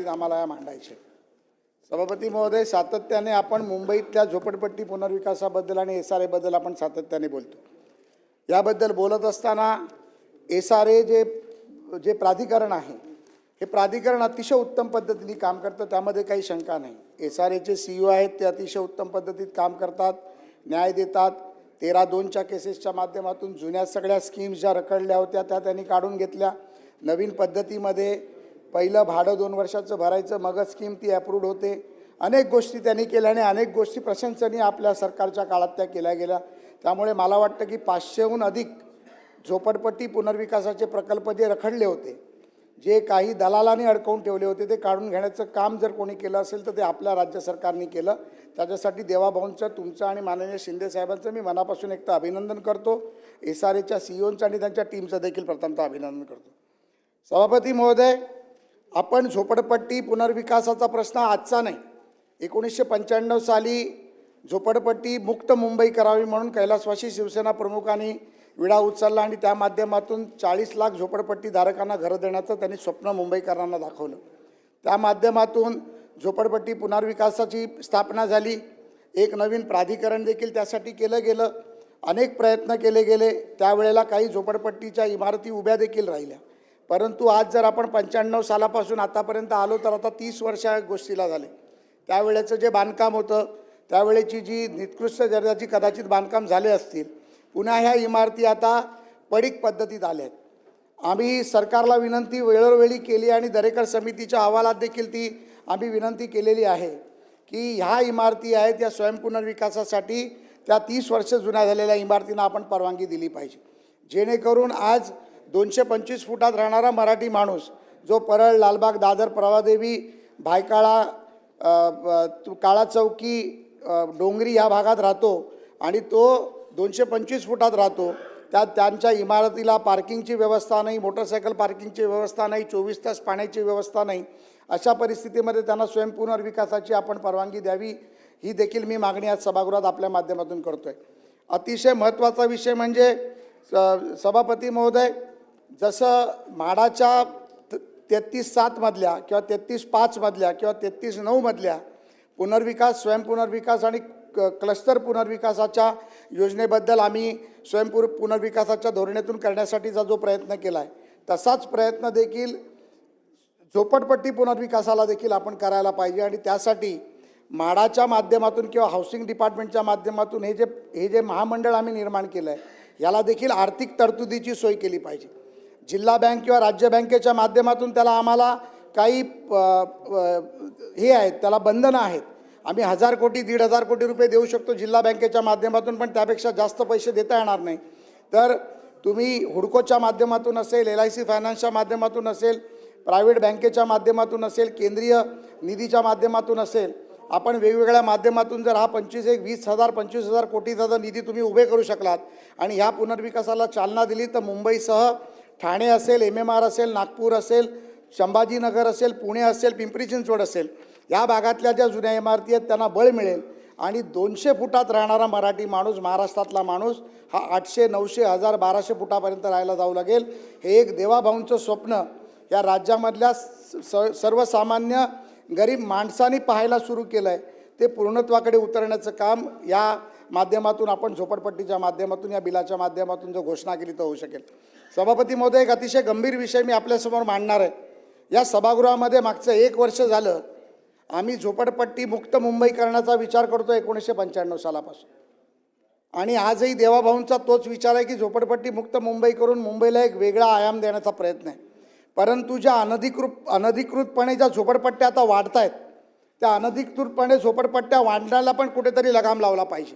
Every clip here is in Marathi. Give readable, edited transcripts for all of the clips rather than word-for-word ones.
आम्हाला मांडायचे। सभापती महोदय, सातत्याने आपण मुंबईतल्या झोपडपट्टी पुनर्विकासाबद्दल आणि SRA बद्दल आपण सातत्याने बोलतो। याबद्दल बोलत असताना SRA जे प्राधिकरण आहे, हे प्राधिकरण अतिशय उत्तम पद्धतीने काम करतं, त्यामध्ये काही शंका नाही। SRAचे CEO आहेत, ते अतिशय उत्तम पद्धतीत काम करतात, न्याय देतात। 13-2च्या केसेसच्या माध्यमातून जुन्या सगळ्या स्कीम्स ज्या रखडल्या होत्या त्या त्यांनी काढून घेतल्या। नवीन पद्धतीमध्ये पहिलं भाडं 2 वर्षाचं भरायचं, मगच स्कीम ती अप्रूव्ड होते। अनेक गोष्टी त्यांनी केल्या आणि अनेक गोष्टी प्रशंसनीय आपल्या सरकारच्या काळात त्या केल्या गेल्या। त्यामुळे मला वाटतं की 500हून अधिक झोपडपट्टी पुनर्विकासाचे प्रकल्प जे रखडले होते, जे काही दलालांनी अडकवून ठेवले होते, ते काढून घेण्याचं काम जर कोणी केलं असेल तर ते आपल्या राज्य सरकारने केलं। त्याच्यासाठी देवाभाऊंचं, तुमचं आणि माननीय शिंदे साहेबांचं मी मनापासून एक तर अभिनंदन करतो। SRAच्या CEOंचं आणि त्यांच्या टीमचं देखील प्रथमतः अभिनंदन करतो। सभापती महोदय, आपण झोपडपट्टी पुनर्विकासाचा प्रश्न आजचा नाही, 1995 साली झोपडपट्टी मुक्त मुंबई करावी म्हणून कैलासवासी शिवसेना प्रमुखांनी विडा उचलला आणि त्या माध्यमातून 40 लाख झोपडपट्टी धारकांना घरं देण्याचं त्यांनी स्वप्न मुंबईकरांना दाखवलं। त्या माध्यमातून झोपडपट्टी पुनर्विकासाची स्थापना झाली। एक नवीन प्राधिकरण देखील त्यासाठी केलं गेलं, अनेक प्रयत्न केले गेले। त्यावेळेला काही झोपडपट्टीच्या इमारती उभ्या देखील राहिल्या, परंतु आज जर आपण 95 सालापासून आतापर्यंत आलो तर आता 30 वर्ष गोष्टीला झाले। त्यावेळेचं जे बांधकाम होतं, त्यावेळेची जी निकृष्ट दर्जाची कदाचित बांधकाम झाले असतील, पुन्हा ह्या इमारती आता पडीक पद्धतीत आल्या आहेत। आम्ही सरकारला विनंती वेळोवेळी केली आणि दरेकर समितीच्या अहवालात देखील ती आम्ही विनंती केलेली आहे की ह्या इमारती आहेत त्या स्वयंपुनर्विकासासाठी त्या 30 वर्ष जुन्या झालेल्या इमारतींना आपण परवानगी दिली पाहिजे, जेणेकरून आज 225 फुटात राहणारा मराठी माणूस जो परळ, लालबाग, दादर, प्रभादेवी, भायखळा, काळा चौकी, डोंगरी या भागात राहतो आणि तो 225 फुटात राहतो, त्यात त्यांच्या इमारतीला पार्किंगची व्यवस्था नाही, मोटरसायकल पार्किंगची व्यवस्था नाही, 24 तास पाण्याची व्यवस्था नाही। अशा परिस्थितीमध्ये त्यांना स्वयंपुनर्विकासाची आपण परवानगी द्यावी, ही देखील मी मागणी आज सभागृहात आपल्या माध्यमातून करतोय। अतिशय महत्त्वाचा विषय म्हणजे सभापती महोदय, जसं म्हाडाच्या 33-7 मधल्या किंवा 33-5 मधल्या किंवा 33-9 मधल्या पुनर्विकास, स्वयंपुनर्विकास आणि क्लस्टर पुनर्विकासाच्या योजनेबद्दल आम्ही पुनर्विकासाच्या धोरणातून करण्यासाठीचा जो प्रयत्न केला आहे, तसाच प्रयत्न देखील झोपडपट्टी पुनर्विकासाला देखील आपण करायला पाहिजे। आणि त्यासाठी म्हाडाच्या माध्यमातून किंवा हाऊसिंग डिपार्टमेंटच्या माध्यमातून हे जे महामंडळ आम्ही निर्माण केलं आहे, याला देखील आर्थिक तरतुदीची सोय केली पाहिजे। जिल्हा बँक किंवा राज्य बँकेच्या माध्यमातून त्याला आम्हाला काही हे आहेत, त्याला बंधनं आहेत। आम्ही 1000 कोटी 1,500 कोटी रुपये देऊ शकतो जिल्हा बँकेच्या माध्यमातून, पण त्यापेक्षा जास्त पैसे देता येणार नाही। तर तुम्ही हुडकोच्या माध्यमातून असेल, LIC फायनान्सच्या माध्यमातून असेल, प्रायव्हेट बँकेच्या माध्यमातून असेल, केंद्रीय निधीच्या माध्यमातून असेल, आपण वेगवेगळ्या माध्यमातून जर हा 20,000 कोटीचा निधी तुम्ही उभे करू शकलात आणि ह्या पुनर्विकासाला चालना दिली तर मुंबईसह ठाणे असेल, MMR असेल, नागपूर असेल, संभाजीनगर असेल, पुणे असेल, पिंपरी चिंचवड असेल, या भागातल्या ज्या जुन्या इमारती आहेत त्यांना बळ मिळेल आणि 200 फुटात राहणारा मराठी माणूस, महाराष्ट्रातला माणूस हा 800, 900, 1000, 1200 फुटापर्यंत राहायला जाऊ लागेल। हे एक देवाभाऊंचं स्वप्न या राज्यामधल्या सर्वसामान्य गरीब माणसांनी पाहायला सुरू केलं आहे, ते पूर्णत्वाकडे उतरण्याचं काम या माध्यमातून आपण झोपडपट्टीच्या माध्यमातून, या बिलाच्या माध्यमातून जो घोषणा केली तर होऊ शकेल। सभापती महोदय, एक अतिशय गंभीर विषय मी आपल्यासमोर मांडणार आहे। या सभागृहामध्ये मागचं 1 वर्ष झालं आम्ही झोपडपट्टी मुक्त मुंबई करण्याचा विचार करतो 1995 सालापासून, आणि आजही देवाभाऊंचा तोच विचार आहे की झोपडपट्टी मुक्त मुंबई करून मुंबईला एक वेगळा आयाम देण्याचा प्रयत्न आहे। परंतु ज्या अनधिकृतपणे ज्या झोपडपट्ट्या आता वाढत आहेत, त्या अनधिकृतपणे झोपडपट्ट्या वाढण्याला पण कुठेतरी लगाम लावला पाहिजे।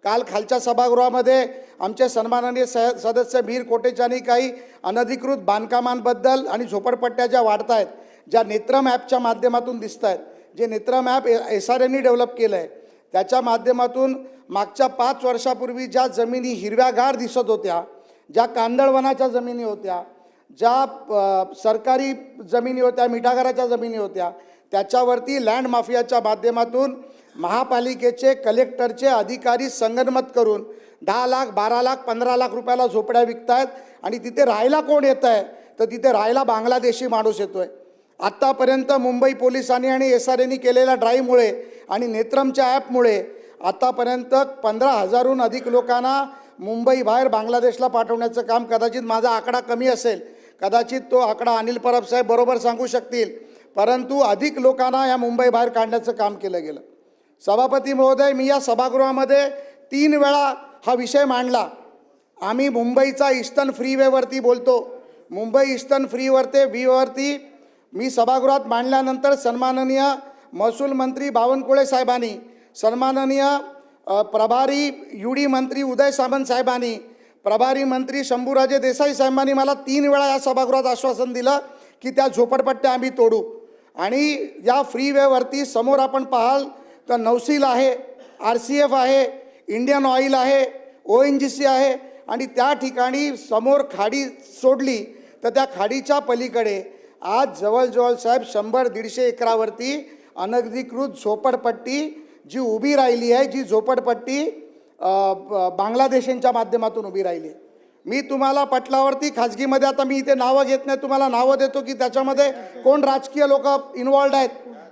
काल खालच्या सभागृहामध्ये आमचे सन्माननीय सदस्य मीर कोटेचानी काही अनधिकृत बांधकामांबद्दल आणि झोपडपट्ट्या ज्या वाढत आहेत, ज्या नेत्रम ॲपच्या माध्यमातून दिसत आहेत, जे नेत्रम ॲप SRAने डेव्हलप केलं आहे, त्याच्या माध्यमातून मागच्या 5 वर्षापूर्वी ज्या जमिनी हिरव्यागार दिसत होत्या, ज्या कांदळवनाच्या जमिनी होत्या, ज्या सरकारी जमिनी होत्या, मिठागराच्या जमिनी होत्या, त्याच्यावरती लँड माफियाच्या माध्यमातून महापालिकेचे, कलेक्टरचे अधिकारी संगनमत करून 10 लाख, 12 लाख, 15 लाख रुपयाला झोपड्या विकतायत आणि तिथे राहायला कोण येत आहे तर तिथे राहायला बांगलादेशी माणूस येतोय। आत्तापर्यंत मुंबई पोलिसांनी आणि SRAनी केलेल्या ड्राईव्हमुळे आणि नेत्रमच्या ॲपमुळे आत्तापर्यंत 15,000हून अधिक लोकांना मुंबई बाहेर बांगलादेशला पाठवण्याचं काम, कदाचित माझा आकडा कमी असेल, कदाचित तो आकडा अनिल परब साहेब बरोबर सांगू शकतील, परंतु अधिक लोकांना या मुंबई बाहेर काढण्याचं काम केलं गेलं. सभापती महोदय, मी या सभागृहामध्ये 3 वेळा हा विषय मांडला. आम्ही मुंबईचा ईस्टर्न फ्रीवेवरती बोलतो. मुंबई ईस्टर्न फ्रीवरती मी सभागृहात मांडल्यानंतर सन्माननीय महसूल मंत्री बावनकुळे साहेबांनी, सन्माननीय प्रभारी UD मंत्री उदय सामंत साहेबांनी, प्रभारी मंत्री शंभूराजे देसाई साहेबांनी मला 3 वेळा या सभागृहात आश्वासन दिलं की त्या झोपडपट्ट्या आम्ही तोडू. आणि या फ्रीवेवरती समोर आपण पाहाल तर नौसील आहे, RCF आहे, इंडियन ऑइल आहे, ONGC आहे आणि त्या ठिकाणी समोर खाडी सोडली तर त्या खाडीच्या पलीकडे आज जवळजवळ साहेब 100-150 एकरावरती अनधिकृत झोपडपट्टी जी उभी राहिली आहे, जी झोपडपट्टी बांगलादेशींच्या माध्यमातून उभी राहिली. मी तुम्हाला पटलावरती खाजगीमध्ये, आता मी इथे नावं घेत नाही, तुम्हाला नावं देतो की त्याच्यामध्ये कोण राजकीय लोक इन्वॉल्ड आहेत,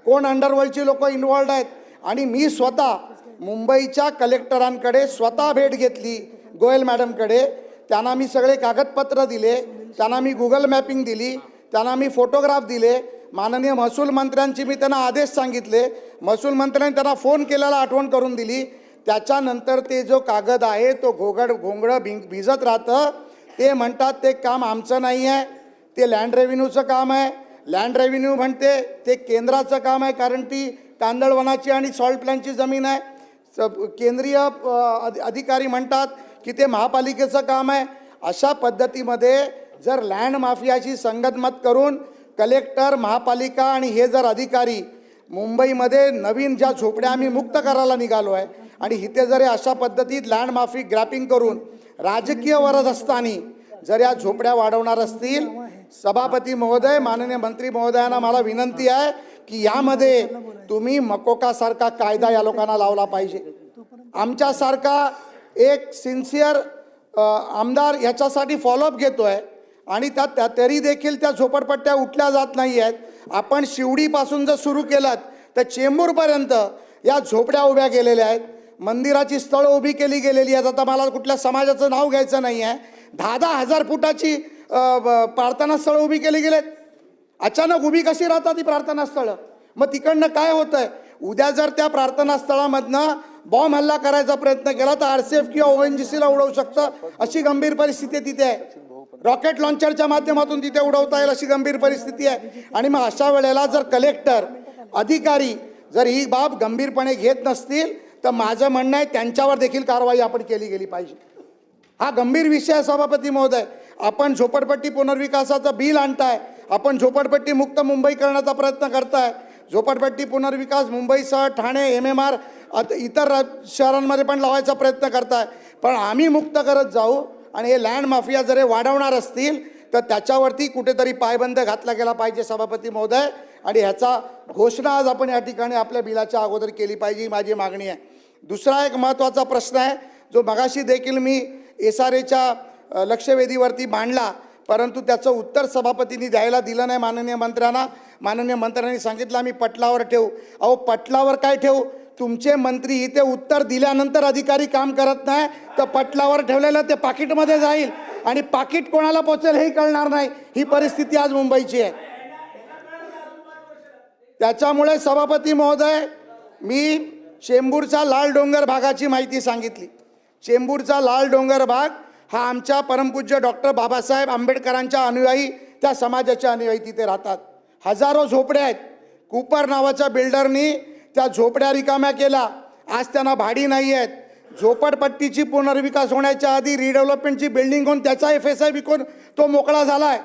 कोण अंडरवर्ल्डची लोक इन्वॉल्ड आहेत. आणि मी स्वतः मुंबईच्या कलेक्टरांकडे स्वतः भेट घेतली, गोयल मॅडमकडे. त्यांना मी सगळे कागदपत्र दिले, त्यांना मी गुगल मॅपिंग दिली, त्यांना मी फोटोग्राफ दिले. माननीय महसूल मंत्र्यांची मी त्यांना आदेश सांगितले, महसूल मंत्र्यांनी त्यांना फोन केल्याला आठवण करून दिली. त्याच्यानंतर ते जो कागद आहे तो घोंगडं भिजत राहतं. ते म्हणतात ते काम आमचं नाही आहे, ते लँड रेव्हेन्यूचं काम आहे. लँड रेव्हेन्यू म्हणते ते केंद्राचं काम आहे, कारण ती कांदळवनाची आणि सॉल्ट प्लॅनची जमीन आहे. केंद्रीय अधिकारी म्हणतात की ते महापालिकेचं काम आहे. अशा पद्धतीमध्ये जर लँड माफियाशी संगनमत करून कलेक्टर, महापालिका आणि हे जर अधिकारी मुंबईमध्ये नवीन ज्या झोपड्या आम्ही मुक्त करायला निघालो आहे आणि इथे जर अशा पद्धतीत लँड माफी ग्रॅपिंग करून राजकीय वरद असताना जर या झोपड्या वाढवणार असतील, सभापती महोदय, माननीय मंत्री महोदयांना मला विनंती आहे की यामध्ये तुम्ही मकोकासारखा कायदा या लोकांना लावला पाहिजे. आमच्यासारखा एक सिन्सिअर आमदार याच्यासाठी फॉलोअप घेतो आहे आणि तरी देखील त्या झोपडपट्ट्या उठल्या जात नाही आहेत. आपण शिवडीपासून जर सुरू केलं तर चेंबूरपर्यंत या झोपड्या उभ्या गेलेल्या आहेत. मंदिराची स्थळं उभी केली गेलेली आहेत. आता मला कुठल्या समाजाचं नाव घ्यायचं नाही आहे. 10-10 हजार फुटाची प्रार्थना स्थळं उभी केली गेलेत. अचानक उभी कशी राहतात ती प्रार्थना स्थळं? मग तिकडनं काय होतं आहे? उद्या जर त्या प्रार्थना स्थळामधनं बॉम्ब हल्ला करायचा प्रयत्न केला तर RCF किंवा ONGCला उडवू शकतं, अशी गंभीर परिस्थिती तिथे आहे. रॉकेट लॉन्चरच्या माध्यमातून तिथे उडवता येईल अशी गंभीर परिस्थिती आहे. आणि मग अशा वेळेला जर कलेक्टर, अधिकारी जर ही बाब गंभीरपणे घेत नसतील तर माझं म्हणणं आहे त्यांच्यावर देखील कारवाई आपण केली गेली पाहिजे. हा गंभीर विषय आहे सभापती महोदय. आपण झोपडपट्टी पुनर्विकासाचं बिल आणताय, आपण झोपडपट्टी मुक्त मुंबई करण्याचा प्रयत्न करताय. झोपडपट्टी पुनर्विकास मुंबईसह ठाणे, MMR इतर शहरांमध्ये पण लावायचा प्रयत्न करताय. पण आम्ही मुक्त करत जाऊ आणि हे लँड माफिया जर वाढवणार असतील तर त्याच्यावरती कुठेतरी पायबंद घातला गेला पाहिजे सभापती महोदय. आणि ह्याचा घोषणा आज आपण या ठिकाणी आपल्या बिलाच्या अगोदर केली पाहिजे, ही माझी मागणी आहे. दुसरा एक महत्त्वाचा प्रश्न आहे जो मगाशी देखील मी SRAच्या लक्षवेधीवरती मांडला, परंतु त्याचं उत्तर सभापतींनी द्यायला दिलं नाही माननीय मंत्र्यांना. माननीय मंत्र्यांनी सांगितलं आम्ही पटलावर ठेवू. अहो पटलावर काय ठेवू? तुमचे मंत्री इथे उत्तर दिल्यानंतर अधिकारी काम करत नाही तर पटलावर ठेवलेलं ते पाकिटमध्ये जाईल आणि पाकिट कोणाला पोचेल हेही कळणार नाही. ही परिस्थिती आज मुंबईची आहे. त्याच्यामुळे सभापती महोदय, मी चेंबूरचा लाल डोंगर भागाची माहिती सांगितली. चेंबूरचा लाल डोंगर भाग हा आमच्या परमपूज्य डॉक्टर बाबासाहेब आंबेडकरांच्या अनुयायी, त्या समाजाच्या अनुयायी तिथे राहतात. हजारो झोपड्या आहेत. कूपर नावाच्या बिल्डरनी त्या झोपड्या रिकाम्या केला. आज त्यांना भाडी नाही आहेत. झोपडपट्टीची पुनर्विकास होण्याच्या आधी रिडेव्हलपमेंटची बिल्डिंग होऊन त्याचा FSI विकून तो मोकळा झाला आहे.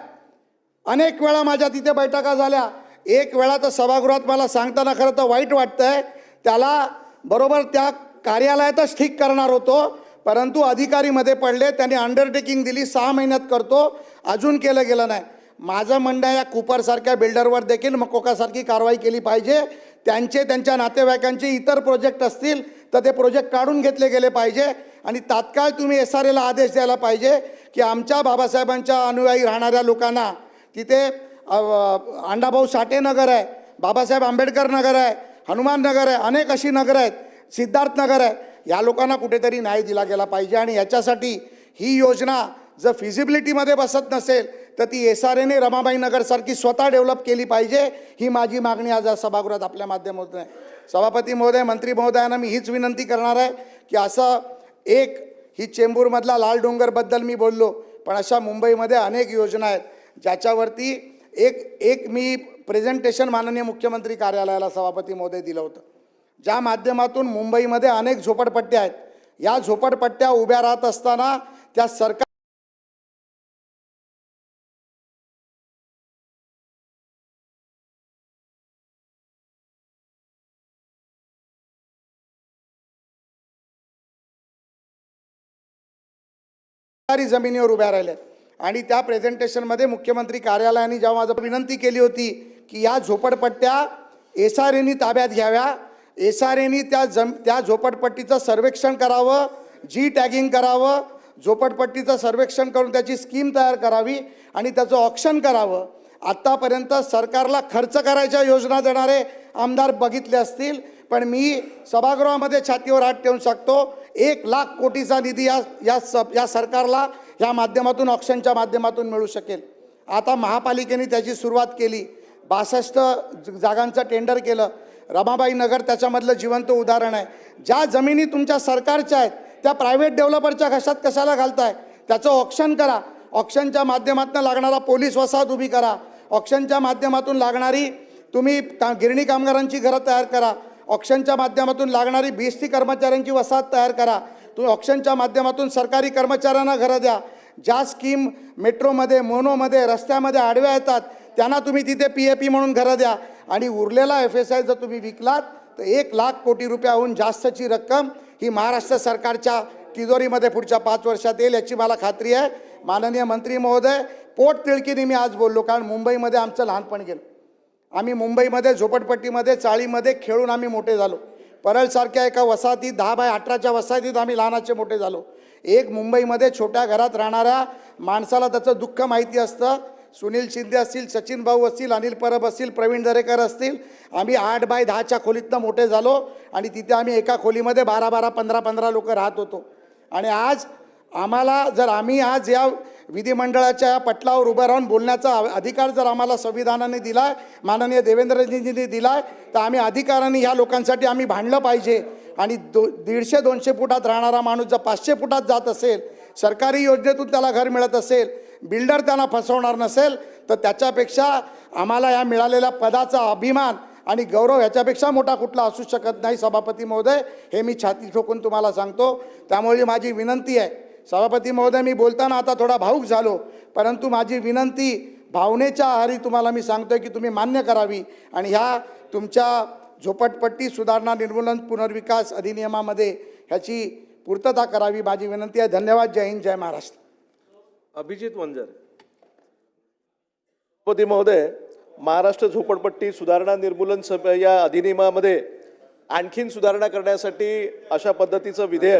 अनेक वेळा माझ्या तिथे बैठका झाल्या. एक वेळा तर सभागृहात मला सांगताना खरं तर वाईट वाटतं आहे, त्याला बरोबर त्या कार्यालयातच ठीक करणार होतो, परंतु अधिकारीमध्ये पडले. त्यांनी अंडरटेकिंग दिली 6 महिन्यात करतो, अजून केलं गेलं नाही. माझं म्हणणं आहे या कूपरसारख्या बिल्डरवर देखील मकोकासारखी कारवाई केली पाहिजे. त्यांच्या नातेवाईकांचे इतर प्रोजेक्ट असतील तर ते प्रोजेक्ट काढून घेतले गेले पाहिजे आणि तात्काळ तुम्ही SRAला आदेश द्यायला पाहिजे की आमच्या बाबासाहेबांच्या अनुयायी राहणाऱ्या लोकांना तिथे अण्णाभाऊ साठे नगर आहे, बाबासाहेब आंबेडकर नगर आहे, हनुमान नगर आहे, अनेक अशी नगर आहेत, सिद्धार्थ नगर आहे. या लोकांना कुठेतरी न्याय दिला गेला पाहिजे आणि याच्यासाठी ही योजना जर फिजिबिलिटीमध्ये बसत नसेल तर ती SRAने रमाबाई नगरसारखी स्वतः डेव्हलप केली पाहिजे. ही माझी मागणी आज या सभागृहात आपल्या माध्यमातून आहे. सभापती महोदय, मंत्री महोदयांना मी हीच विनंती करणार आहे की असं एक ही चेंबूरमधला लाल डोंगरबद्दल मी बोललो, पण अशा मुंबईमध्ये अनेक योजना आहेत ज्याच्यावरती एक मी प्रेझेंटेशन माननीय मुख्यमंत्री कार्यालयाला सभापती महोदय दिलं होतं, ज्या माध्यमातून मुंबईमध्ये अनेक झोपडपट्ट्या आहेत. या झोपडपट्ट्या उभ्या राहत असताना त्या सरकारकारी जमिनीवर उभ्या राहिल्या आणि त्या प्रेझेंटेशनमध्ये मुख्यमंत्री कार्यालयाने जेव्हा माझं विनंती केली होती की या झोपडपट्ट्या SRAने ताब्यात घ्याव्या, SRAने त्या झोपडपट्टीचं सर्वेक्षण करावं, टॅगिंग करावं, झोपडपट्टीचं सर्वेक्षण करून त्याची स्कीम तयार करावी आणि त्याचं ऑक्शन करावं. आत्तापर्यंत सरकारला खर्च करायच्या योजना देणारे आमदार बघितले असतील, पण मी सभागृहामध्ये छातीवर हात ठेवून सांगतो 1,00,000 कोटीचा निधी या सरकारला या माध्यमातून ऑक्शनच्या माध्यमातून मिळू शकेल. आता महापालिकेने त्याची सुरुवात केली. 62 जागांचं टेंडर केलं. रमाबाई नगर त्याच्यामधलं जिवंत उदाहरण आहे. ज्या जमिनी तुमच्या सरकारच्या आहेत त्या प्रायव्हेट डेव्हलपरच्या घशात कशाला घालताय? त्याचं ऑक्शन करा. ऑक्शनच्या माध्यमातून लागणारा पोलीस वसाहत उभी करा. ऑक्शनच्या माध्यमातून लागणारी तुम्ही गिरणी कामगारांची घरं तयार करा. ऑक्शनच्या माध्यमातून लागणारी BST कर्मचाऱ्यांची वसाहत तयार करा. तुम्ही ऑक्शनच्या माध्यमातून सरकारी कर्मचाऱ्यांना घरं द्या. ज्या स्कीम मेट्रोमध्ये, मोनोमध्ये, रस्त्यामध्ये आडव्या येतात त्यांना तुम्ही तिथे PAP म्हणून घरं द्या आणि उरलेला FSI जर तुम्ही विकलात तर 1,00,000 कोटी रुपयाहून जास्तची रक्कम ही महाराष्ट्र सरकारच्या तिजोरीमध्ये पुढच्या 5 वर्षात येईल याची मला खात्री आहे. माननीय मंत्री महोदय, पोट तिळकीने मी आज बोललो, कारण मुंबईमध्ये आमचं लहानपण गेलं. आम्ही मुंबईमध्ये झोपडपट्टीमध्ये चाळीमध्ये खेळून आम्ही मोठे झालो. परळसारख्या एका वसाहतीत 10x18च्या वसाहतीत आम्ही लहानाचे मोठे झालो. एक मुंबईमध्ये छोट्या घरात राहणाऱ्या माणसाला त्याचं दुःख माहिती असतं. सुनील शिंदे असतील, सचिन भाऊ असतील, अनिल परब असतील, प्रवीण दरेकर असतील. आम्ही 8x10च्या खोलीतनं मोठे झालो आणि तिथे आम्ही एका खोलीमध्ये 12-12, 15-15 लोक राहत होतो. आणि आज आम्हाला जर आम्ही आज या विधिमंडळाच्या या पटलावर उभं राहून बोलण्याचा अधिकार जर आम्हाला संविधानाने दिला आहे, माननीय देवेंद्रजींनी दिला आहे, तर आम्ही अधिकाराने ह्या लोकांसाठी आम्ही भांडलं पाहिजे. आणि 150-200 फुटात राहणारा माणूस जर 500 फुटात जात असेल, सरकारी योजनेतून त्याला घर मिळत असेल, बिल्डर त्यांना फसवणार नसेल, तर त्याच्यापेक्षा आम्हाला या मिळालेल्या पदाचा अभिमान आणि गौरव ह्याच्यापेक्षा मोठा कुठला असू शकत नाही. सभापती महोदय, हे मी छाती ठोकून तुम्हाला सांगतो. त्यामुळे माझी विनंती आहे, सभापती महोदय, मी बोलताना आता थोडा भावूक झालो, परंतु माझी विनंती भावनेच्या आहारी तुम्हाला मी सांगतोय की तुम्ही मान्य करावी आणि ह्या तुमच्या झोपडपट्टी सुधारणा निर्मूलन पुनर्विकास अधिनियमामध्ये ह्याची पूर्तता करावी. माझी विनंती आहे. धन्यवाद. जय हिंद, जय महाराष्ट्र. अभिजित वंजर. सभापती महोदय, महाराष्ट्र झोपडपट्टी सुधारणा निर्मूलन या अधिनियमामध्ये आणखीन सुधारणा करण्यासाठी अशा पद्धतीचं विधेयक